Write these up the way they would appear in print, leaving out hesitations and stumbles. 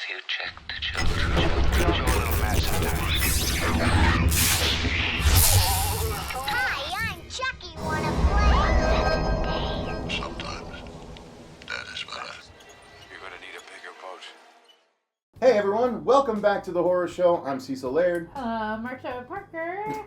Have you checked the children? Use your little match sometimes. Hi, I'm Chucky. Wanna play? Sometimes that is better. You're gonna need a bigger boat. Hey everyone, welcome back to the horror show. I'm Cecil Laird. Marcia Parker.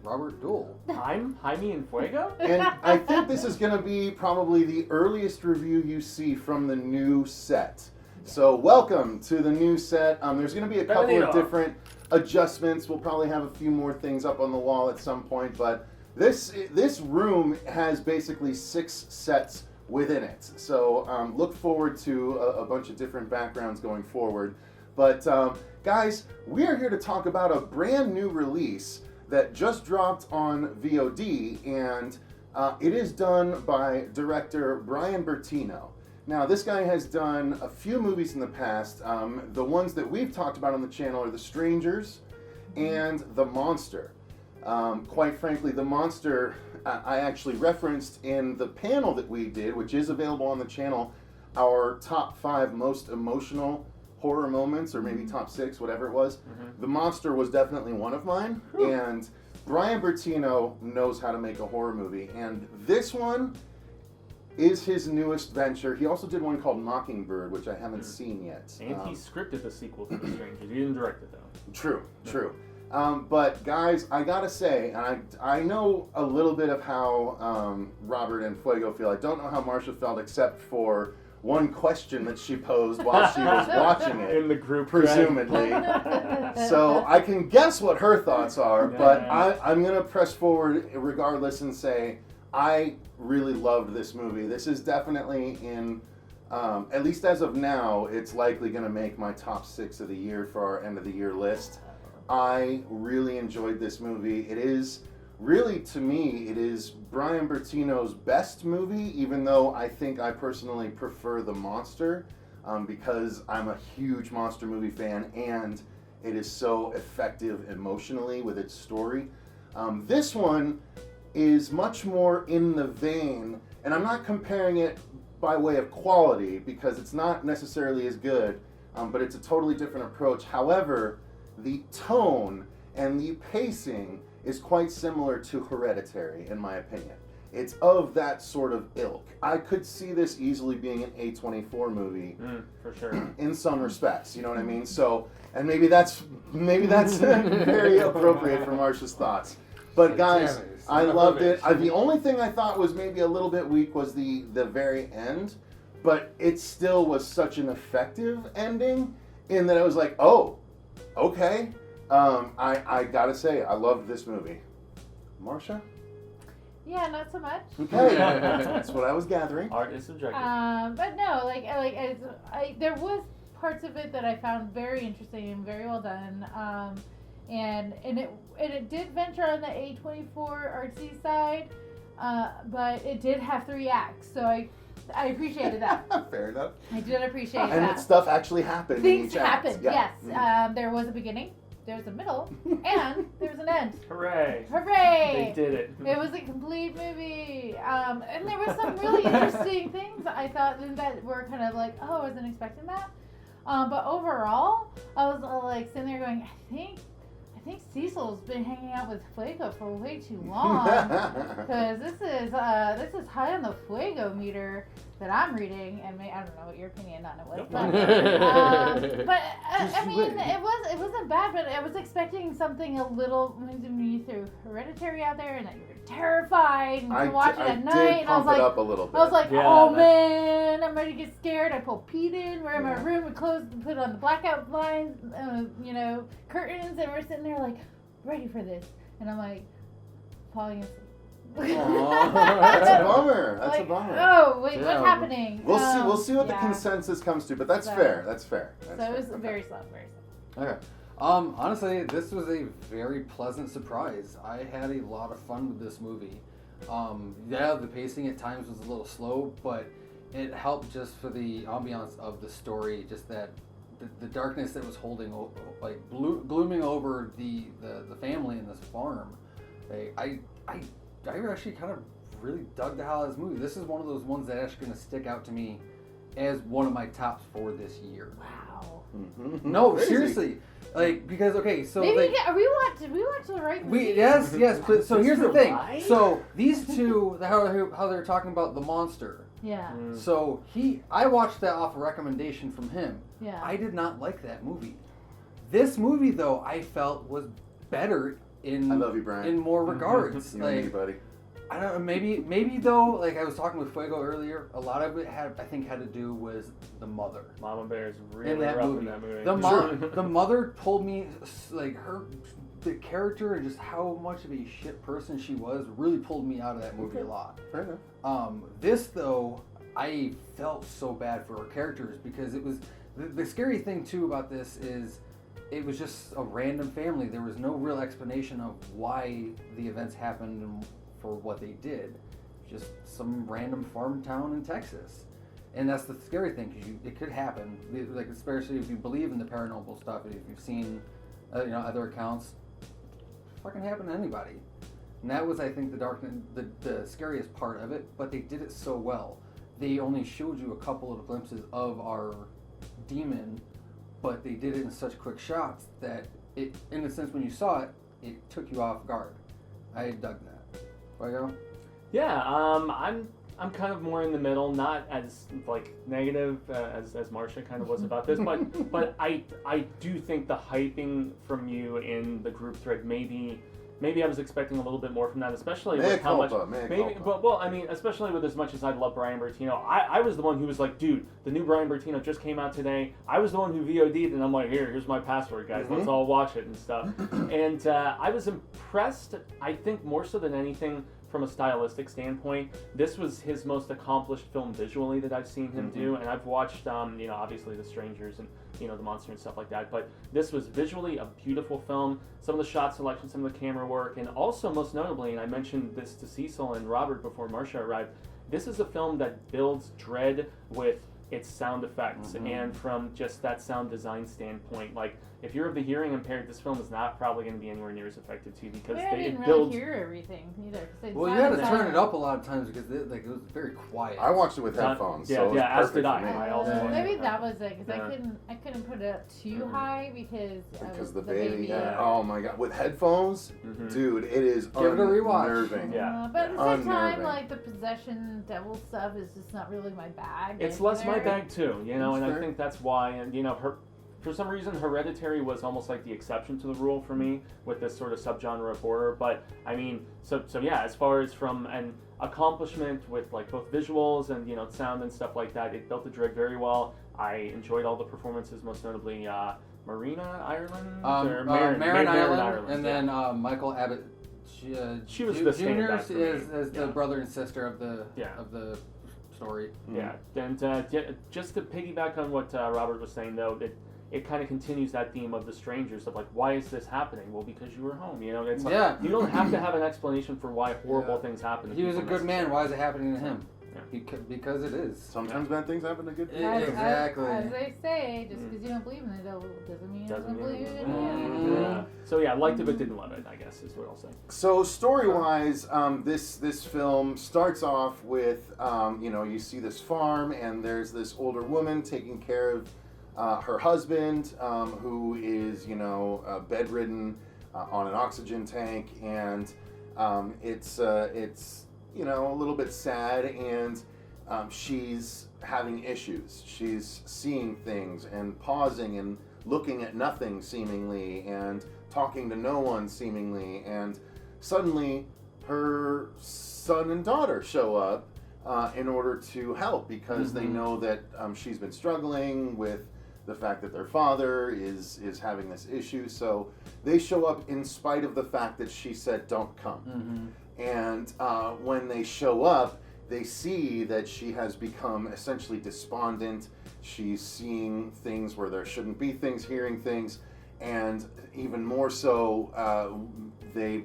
Robert Duell. Jaime and Fuego? And I think this is going to be probably the earliest review you see from the new set. So welcome to the new set. There's going to be a couple of different adjustments. We'll probably have a few more things up on the wall at some point. But this room has basically 6 sets within it. So look forward to a bunch of different backgrounds going forward. But guys, we are here to talk about a brand new release that just dropped on VOD, and it is done by director Bryan Bertino. Now, this guy has done a few movies in the past. The ones that we've talked about on the channel are The Strangers and The Monster. Quite frankly, The Monster I actually referenced in the panel that we did, which is available on the channel, our top 5 most emotional horror moments, or maybe top 6, whatever it was. The Monster was definitely one of mine. And Bryan Bertino knows how to make a horror movie, and this one is his newest venture. He also did one called Mockingbird, which I haven't seen yet. And he scripted the sequel to The Strangers. He didn't direct it, though. True. But guys, I gotta say, and I know a little bit of how Robert and Fuego feel. I don't know how Marcia felt, except for one question that she posed while she was watching it. In the group, presumably. So I can guess what her thoughts are, but I'm going to press forward regardless and say I really loved this movie. This is definitely in, at least as of now, it's likely going to make my top 6 of the year for our end of the year list. I really enjoyed this movie. It is really, to me, it is Bryan Bertino's best movie, even though I think I personally prefer The Monster, because I'm a huge monster movie fan, and it is so effective emotionally with its story. This one is much more in the vein, and I'm not comparing it by way of quality, because it's not necessarily as good, but it's a totally different approach. However, the tone and the pacing is quite similar to Hereditary, in my opinion. It's of that sort of ilk. I could see this easily being an A24 movie, for sure, in some respects. You know what I mean? So, and maybe that's very appropriate for Marcia's thoughts. But guys, I loved it. The only thing I thought was maybe a little bit weak was the very end, but it still was such an effective ending in that I was like, oh, okay. I gotta say, I loved this movie. Marcia? Yeah, not so much. Okay, that's what I was gathering. Art is subjective. But no, there was parts of it that I found very interesting and very well done. And it did venture on the A24 artsy side, but it did have 3 acts, so I appreciated that. Fair enough. I did appreciate that. And stuff actually happened. Things in each act. happened, Yeah. yes. There was a beginning, there was a middle, and there was an end. Hooray! Hooray! They did it. It was a complete movie. And there were some really interesting things I thought that were kind of like, oh, I wasn't expecting that. But overall, I was like sitting there going, I think Cecil's been hanging out with Fuego for way too long, because this is high on the Fuego meter that I'm reading, and I don't know what your opinion on it was, but I mean it wasn't bad, but I was expecting something a little, when you threw Hereditary out there and that you were terrified and you were watching at night, and I was like, up a little bit. I was like, man, I'm ready to get scared. I pulled Pete in, we're in my room, we closed, put on the blackout blinds, curtains, and we're sitting there like, ready for this. And I'm like, falling asleep. That's a bummer. That's a bummer. Oh, wait, what's happening? We'll see what the consensus comes to, but that's fair. That's fair. So it was very slow, very slow. Okay. Honestly, this was a very pleasant surprise. I had a lot of fun with this movie. The pacing at times was a little slow, but it helped just for the ambiance of the story, just that the darkness that was glooming over the family in this farm. I actually kind of really dug the hell out of this movie. This is one of those ones that actually going to stick out to me as one of my tops for this year. Wow. No, Crazy. seriously. Like, because, okay, so Maybe like, did we watch the right movie? yes, but, so here's the thing. right? So these two, how they're talking about the monster. Yeah. So I watched that off a recommendation from him. Yeah. I did not like that movie. This movie, though, I felt was better in I love you, Brian. in more regards. You and me, Like, buddy. I don't know, maybe though, like I was talking with Fuego earlier, a lot of it had to do with the mother. Mama Bear's really In that rough movie. in that movie. The mother told me, like, the character and just how much of a shit person she was really pulled me out of that movie a lot. Fair enough. This, though, I felt so bad for her characters because it was, the scary thing, too, about this is it was just a random family. There was no real explanation of why the events happened and for what they did. Just some random farm town in Texas. And that's the scary thing, because it could happen. Like, especially if you believe in the paranormal stuff, if you've seen, other accounts, it fucking happen to anybody. And that was, I think, the scariest part of it. But they did it so well. They only showed you a couple of glimpses of our demon, but they did it in such quick shots that it, in a sense, when you saw it, it took you off guard. I dug that. Fuego? Yeah, I'm kind of more in the middle, not as like negative as Marcia kind of was about this, but I do think the hyping from you in the group thread maybe I was expecting a little bit more from that, especially with how much. Especially with as much as I love Bryan Bertino, I was the one who was like, dude, the new Bryan Bertino just came out today. I was the one who VOD'd, and I'm like, here's my password, guys. Let's all watch it and stuff. And I was impressed. I think more so than anything, from a stylistic standpoint, this was his most accomplished film visually that I've seen him do, and I've watched, obviously The Strangers and, The Monster and stuff like that, but this was visually a beautiful film. Some of the shot selection, some of the camera work, and also most notably, and I mentioned this to Cecil and Robert before Marcia arrived, this is a film that builds dread with its sound effects, and from just that sound design standpoint, like, if you're of the hearing impaired, this film is not probably going to be anywhere near as effective to you because I didn't it really builds. hear everything either. Well, you had to turn it up a lot of times because it was very quiet. I watched it with headphones. Yeah, so it was as perfect did for I. me. I also Maybe that was it because Yeah. I couldn't put it up too high because The baby. Yeah. Oh my god. With headphones, dude, it is Give it a rewatch. unnerving. Yeah. But at the same time, Unnerving. like the possession devil stuff is just not really my bag. It's less my either. bag too, and That's I fair. think that's why, and for some reason, Hereditary was almost like the exception to the rule for me with this sort of subgenre of horror. But I mean, so yeah, as far as from an accomplishment with like both visuals and sound and stuff like that, it built the dread very well. I enjoyed all the performances, most notably Marina Ireland, or Marin Ireland, Ireland, and yeah. then Michael Abbott. She was the Junior standout for me. as the brother and sister of the Yeah. of the story. Yeah, and just to piggyback on what Robert was saying, though, it kind of continues that theme of the strangers of like, why is this happening? Well, because you were home. It's like, Yeah. you don't have to have an explanation for why horrible things happen. To He was a people good man. Why is it happening to him? Yeah. Because it is. Sometimes bad things happen to good people. Exactly. As they say, just because you don't believe in it doesn't mean you don't believe in Mhm. it. Yeah. So yeah, liked it but didn't love it, I guess is what I'll say. So story-wise, this film starts off with you see this farm and there's this older woman taking care of her husband who is bedridden on an oxygen tank, and it's a little bit sad, and she's having issues. She's seeing things and pausing and looking at nothing seemingly and talking to no one seemingly, and suddenly her son and daughter show up in order to help because they know that she's been struggling with the fact that their father is having this issue, so they show up in spite of the fact that she said don't come. And when they show up, they see that she has become essentially despondent. She's seeing things where there shouldn't be things, hearing things, and even more so, they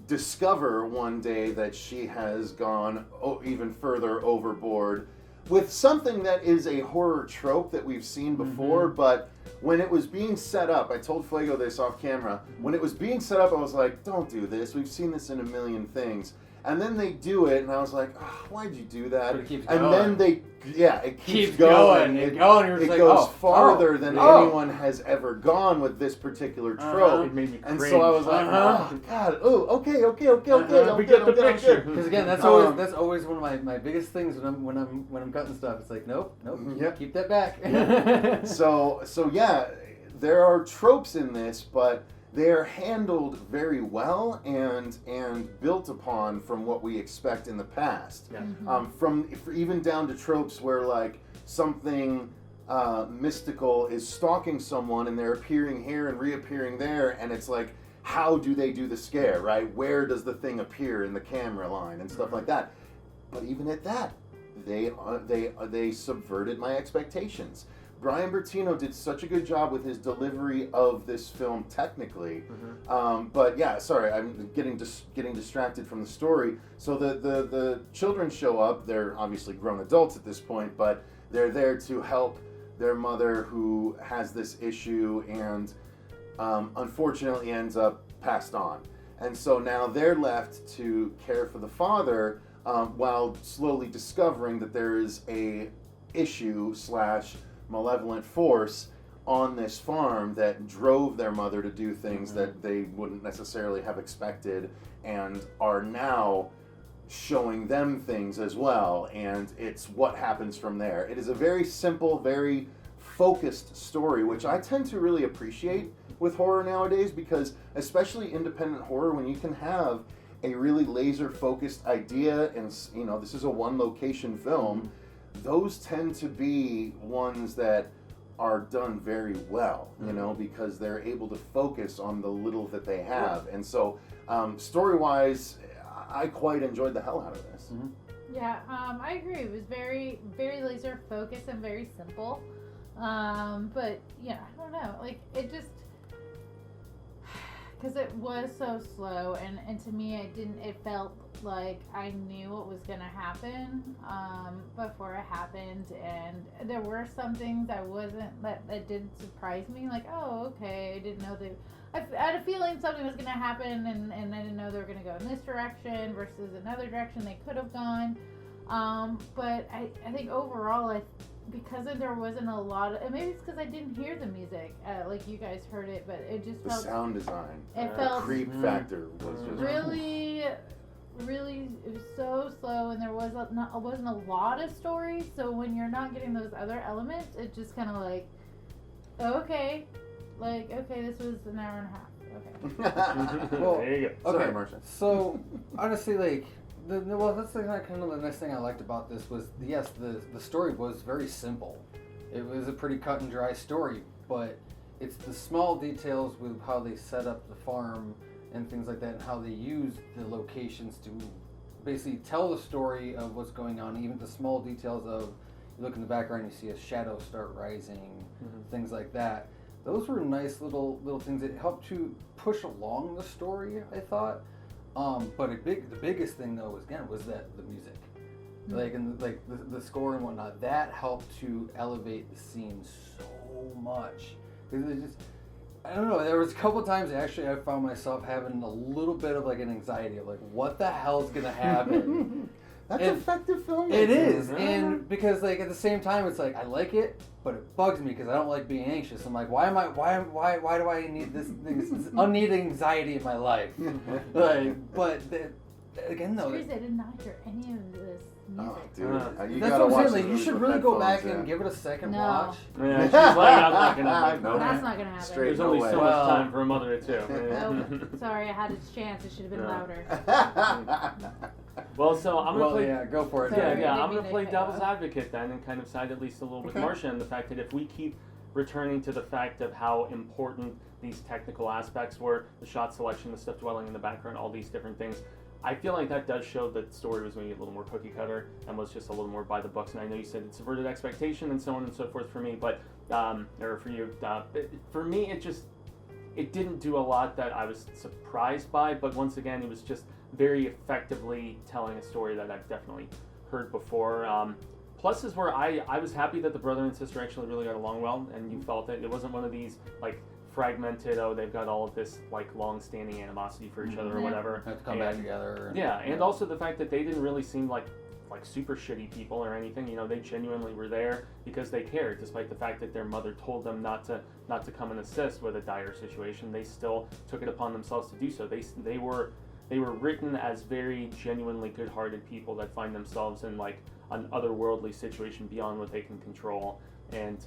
discover one day that she has gone even further overboard with something that is a horror trope that we've seen before, but when it was being set up, I told Fuego this off camera, when it was being set up, I was like, don't do this, we've seen this in a million things. And then they do it, and I was like, oh, why'd you do that? But it keeps and going. then it keeps going. It You're just like, goes farther than oh. anyone has ever gone with this particular trope. It made me And cringe. so I was like, oh, God, okay. We get the picture. Because again, that's always one of my biggest things when I'm cutting stuff. It's like, nope, Yep. keep that back. So yeah, there are tropes in this, but they are handled very well and built upon from what we expect in the past. Yeah. Even down to tropes where like something mystical is stalking someone and they're appearing here and reappearing there, and it's like, how do they do the scare, right? Where does the thing appear in the camera line and stuff like that? But even at that, they subverted my expectations. Bryan Bertino did such a good job with his delivery of this film technically. But yeah, sorry, I'm getting distracted from the story. So the children show up. They're obviously grown adults at this point, but they're there to help their mother who has this issue and unfortunately ends up passed on. And so now they're left to care for the father while slowly discovering that there is a issue / malevolent force on this farm that drove their mother to do things that they wouldn't necessarily have expected, and are now showing them things as well, and it's what happens from there. It is a very simple, very focused story, which I tend to really appreciate with horror nowadays, because especially independent horror, when you can have a really laser focused idea, and this is a one location film, those tend to be ones that are done very well, because they're able to focus on the little that they have. And so, story-wise, I quite enjoyed the hell out of this. Yeah, I agree. It was very, very laser focused and very simple. But yeah, I don't know. Like, it just, because it was so slow, and to me, it felt like I knew what was gonna happen before it happened, and there were some things that did surprise me. Like, oh, okay, I didn't know I had a feeling something was gonna happen, and I didn't know they were gonna go in this direction versus another direction they could have gone. But I think overall, because there wasn't a lot of, and maybe it's because I didn't hear the music, like you guys heard it, but it just felt, the sound design, it felt creep factor was just really, it was so slow, and there wasn't a lot of story. So when you're not getting those other elements, it just kind of like, okay, this was an hour and a half. Okay. Well, there you go. Okay, Sorry, Marcia. So honestly, like, that's kind of the next thing I liked about this was, yes, the story was very simple. It was a pretty cut and dry story, but it's the small details with how they set up the farm and things like that, and how they use the locations to basically tell the story of what's going on. Even the small details of, you look in the background, you see a shadow start rising, things like that. Those were nice little things that helped to push along the story, I thought. But the biggest thing though was that the music, the score and whatnot, that helped to elevate the scene so much. It just, I don't know, there was a couple times actually I found myself having a little bit of like an anxiety of like, what the hell's gonna happen? That's effective filmmaking. It is, and because like at the same time it's like I like it, but it bugs me because I don't like being anxious. I'm like, why do I need this unneeded anxiety in my life? Again though, Seriously, I did not hear any of this music. Oh, dude, you that's gotta what I'm watch saying. Like, this you movie should with really go headphones, back and give it a second No. watch. Yeah, she's like, I'm not gonna. No. That's not gonna happen. Straight. There's no only way. so Well- much time for a mother or two. Oh, sorry, I had its chance. It should have been Yeah. louder. Well, so I'm gonna play. Yeah, go for it. Sorry. Yeah, I I'm didn't gonna mean play to devil's cut you off. advocate then, and kind of side at least a little with Okay. Marcia, and the fact that if we keep returning to the fact of how important these technical aspects were, the shot selection, the stuff dwelling in the background, all these different things, I feel like that does show that the story was maybe a little more cookie cutter and was just a little more by the books. And I know you said it subverted expectation and so on and so forth for me, but or for you, for me it didn't do a lot that I was surprised by. But once again, it was just very effectively telling a story that I've definitely heard before. Pluses were I was happy that the brother and sister actually really got along well, and you felt that it wasn't one of these like fragmented. Oh, they've got all of this like long-standing animosity for each other or Yeah. whatever. Have to come back together. Yeah, and also the fact that they didn't really seem like super shitty people or anything. You know, they genuinely were there because they cared, despite the fact that their mother told them not to come and assist with a dire situation. They still took it upon themselves to do so. They were written as very genuinely good-hearted people that find themselves in like an otherworldly situation beyond what they can control. And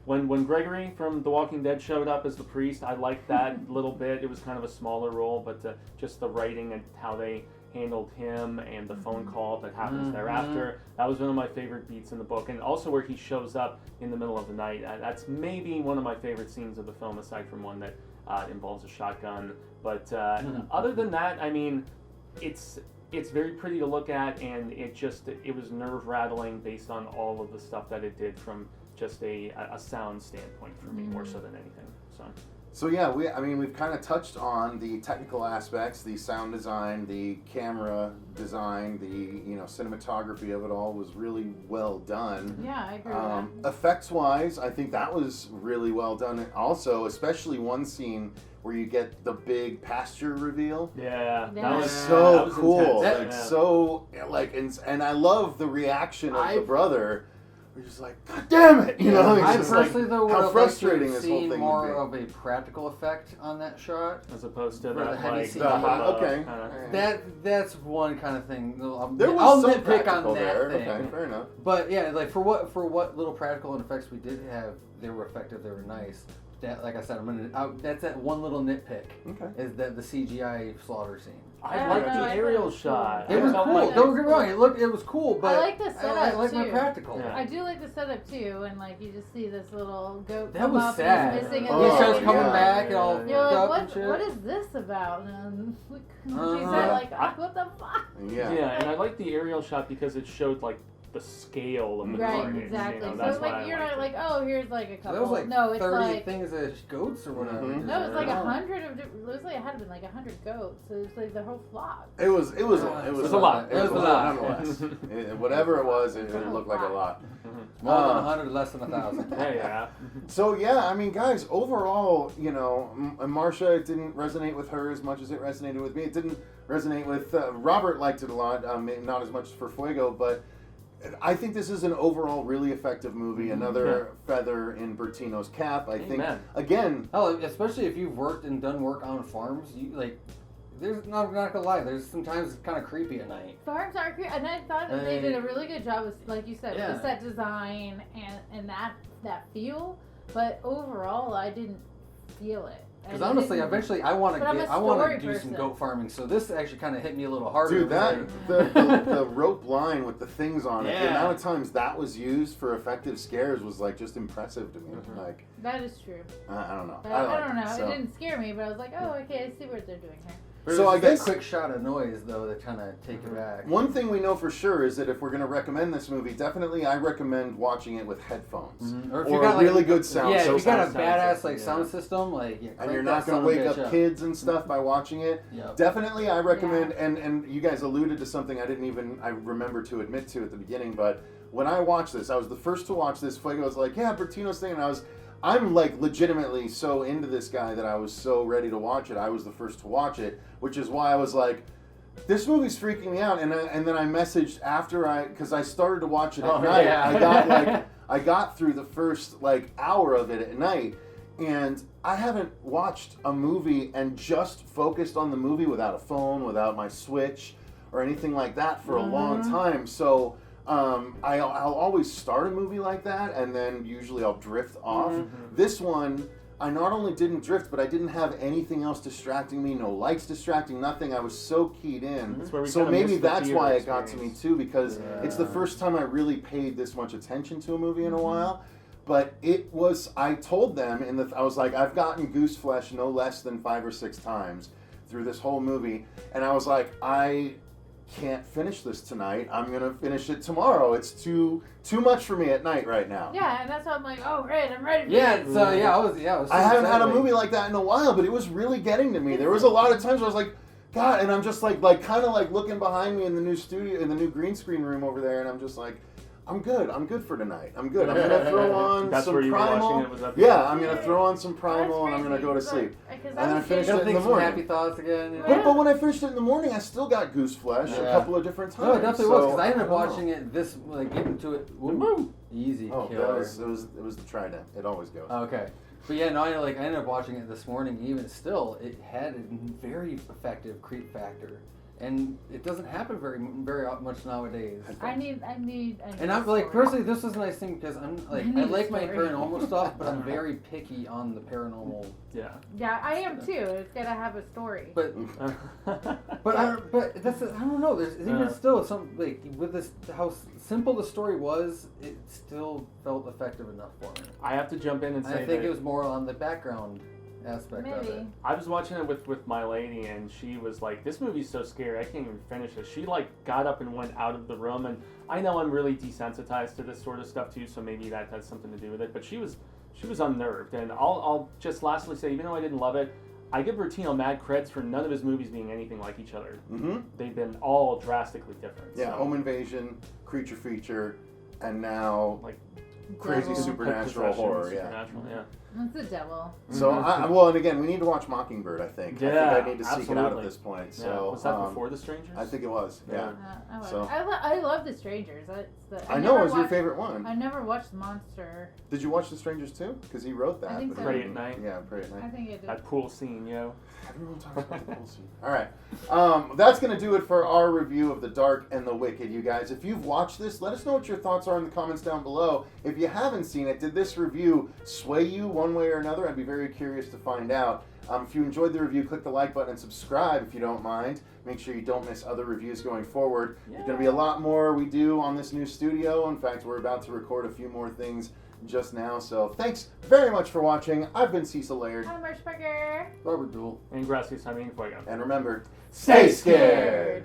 when Gregory from The Walking Dead showed up as the priest, I liked that little bit. It was kind of a smaller role, but just the writing and how they handled him and the phone call that happens thereafter. That was one of my favorite beats in the book, and also where he shows up in the middle of the night. That's maybe one of my favorite scenes of the film, aside from one that involves a shotgun. But other than that, I mean, it's very pretty to look at, and it was nerve-rattling based on all of the stuff that it did from just a sound standpoint for me, more so than anything. So yeah, we've kind of touched on the technical aspects, the sound design, the camera design, the cinematography of it all was really well done. Yeah, I agree with that. Effects-wise, I think that was really well done. Also, especially one scene where you get the big pasture reveal. Yeah, Yeah. that was So cool. intense. And I love the reaction of the brother. We're just like, God damn it! I It's just personally though would how have frustrating liked to this whole see thing more would be. of a practical effect on that shot. As opposed to For the that heavy like scene. Okay. That's one kind of thing. There was I'll some nitpick practical on that there. thing. Okay, fair enough. But yeah, like for what little practical and effects we did have, they were effective. They were nice. That, like I said, that's that one little nitpick. Okay. Is that the CGI slaughter scene? I like the I aerial thought shot. It was I felt cool. like- Don't get me wrong. It was cool, but I like the setup I like my too. practical. Yeah. I do like the setup too, and like you just see this little goat That come was up sad. and he's missing a Oh, He leg. starts coming yeah. back and all Yeah. You're up like, and shit. what is this about? And she's Uh-huh. like, what the fuck? Yeah. Yeah, and I like the aerial shot because it showed like the scale of the Right, carnage. exactly. That's So why like I you're liked not it. like, oh, here's like a That couple. was like no, it's 30 like things of goats or whatever. Mhm. no, it's like Oh. 100 of. It was like it had to be like 100 goats. So it's like the whole flock. It was It was a lot. It was a lot nonetheless. Yeah. Whatever it was, it looked like a lot. More than 100, less than 1,000. Yeah. So yeah, I mean, guys, overall, Marcia, it didn't resonate with her as much as it resonated with me. It didn't resonate with Robert. Liked it a lot, maybe not as much for Fuego, but I think this is an overall really effective movie. Another feather in Bertino's cap. I think Amen. again. Hell, especially if you've worked and done work on farms, you like. There's not gonna lie. There's sometimes it's kind of creepy at night. Farms are creepy, and I thought that they did a really good job with, like you said, with Yeah. the set design and that feel. But overall, I didn't feel it. Because And honestly, didn't- eventually, I want But I'm a to do story some person. goat farming. So this actually kind of hit me a little harder. Dude, that Like, the rope line with the things on it, the Yeah. amount of times that was used for effective scares was like just impressive to me. Like That is true. I don't know. But I I like don't know. So. It didn't scare me, but I was like, oh, okay, I see what they're doing here. there's So I just that guess- quick shot of noise though that kind of take it back. One thing we know for sure is that if we're going to recommend this movie, definitely I recommend watching it with headphones Or if or you got a like, really good sound. Yeah, if you got a sound badass system, like yeah. sound system, like yeah, and crank you're that not going son to of a wake bitch up kids and stuff by watching it. Yep. Definitely, I recommend, and you guys alluded to something I remember to admit to at the beginning, but when I watched this, I was the first to watch this. Fuego was like, yeah, Bertino's thing, and I'm like legitimately so into this guy that I was so ready to watch it. I was the first to watch it, which is why I was like, this movie's freaking me out. And then I messaged because I started to watch it at night. Yeah. I got through the first hour of it at night, and I haven't watched a movie and just focused on the movie without a phone, without my Switch or anything like that for a long time. So I'll always start a movie like that, and then usually I'll drift off. This one, I not only didn't drift, but I didn't have anything else distracting me, no lights distracting, nothing. I was so keyed in. That's where we So kinda maybe missed the that's theater why it got to me experience. too, because it's the Yeah. first time I really paid this much attention to a movie in a while. But it was, I told them, I was like, I've gotten goose flesh no less than 5 or 6 times through this whole movie. And I was like, I can't finish this tonight. I'm going to finish it tomorrow. It's too much for me at night right now. Yeah, and that's why I'm like, oh, great, I'm ready. Yeah, so I was I haven't had a excited. movie like that in a while, but it was really getting to me. There was a lot of times where I was like, God, and I'm just like kind of like looking behind me in the new studio, in the new green screen room over there, and I'm just like, I'm good. I'm good for tonight. I'm good. I'm gonna throw on That's some where you were Primal. watching it, was that- Yeah, I'm gonna throw on some Primal and I'm gonna go to sleep. Because And then I finished it Gotta in the think some morning. happy thoughts again. You know? But when I finished it in the morning, I still got goose flesh a Yeah. couple of different times. No, it definitely was because I ended up don't know. watching it this like getting to it. Woo, easy Oh, killer. it was the Trident. It always goes. Okay. But yeah, no, I ended up watching it this morning. Even still, it had a very effective creep factor, and it doesn't happen very much nowadays. I need And I'm like, personally, this is a nice thing because I'm like, I need a like my story. paranormal stuff, but I'm very picky on the paranormal. Yeah. Yeah, I am too. It's gotta have a story. But but that's I don't know. There's even still some like with this how simple the story was, it still felt effective enough for me. I have to jump in and And say I think that it was more on the background aspect of it. Maybe. I was watching it with my lady, and she was like, "This movie's so scary, I can't even finish it." She like got up and went out of the room, and I know I'm really desensitized to this sort of stuff too, so maybe that has something to do with it. But she was unnerved, and I'll just lastly say, even though I didn't love it, I give Bertino mad creds for none of his movies being anything like each other. Mm-hmm. They've been all drastically different. Yeah, so, Home Invasion, Creature Feature, and now like crazy Devil. supernatural horror. Yeah. Supernatural, yeah. It's the devil. So, well, and again, we need to watch Mockingbird, I think. Yeah, I think I need to seek it out absolutely. at this point. Yeah. So, Was that before The Strangers? I think it was, yeah. I love So- it. I love The Strangers. That's the. I know, never it was your watched- favorite one. I never watched Monster. Did you watch The Strangers too? Because he wrote that. I think but so. he Pray at didn't- Night. Yeah, Pray at I Night. think it did. That pool scene, yo. Everyone talks about the pool scene. All right. That's going to do it for our review of The Dark and the Wicked, you guys. If you've watched this, let us know what your thoughts are in the comments down below. If you haven't seen it, did this review sway you one way or another? I'd be very curious to find out. If you enjoyed the review, click the like button and subscribe if you don't mind. Make sure you don't miss other reviews going forward. There's going to be a lot more we do on this new studio. In fact, we're about to record a few more things just now. So thanks very much for watching. I've been Cecil Laird. I'm Marcia Parker. Robert Duell. And gracias, Jaime, Fuego. And remember, stay scared.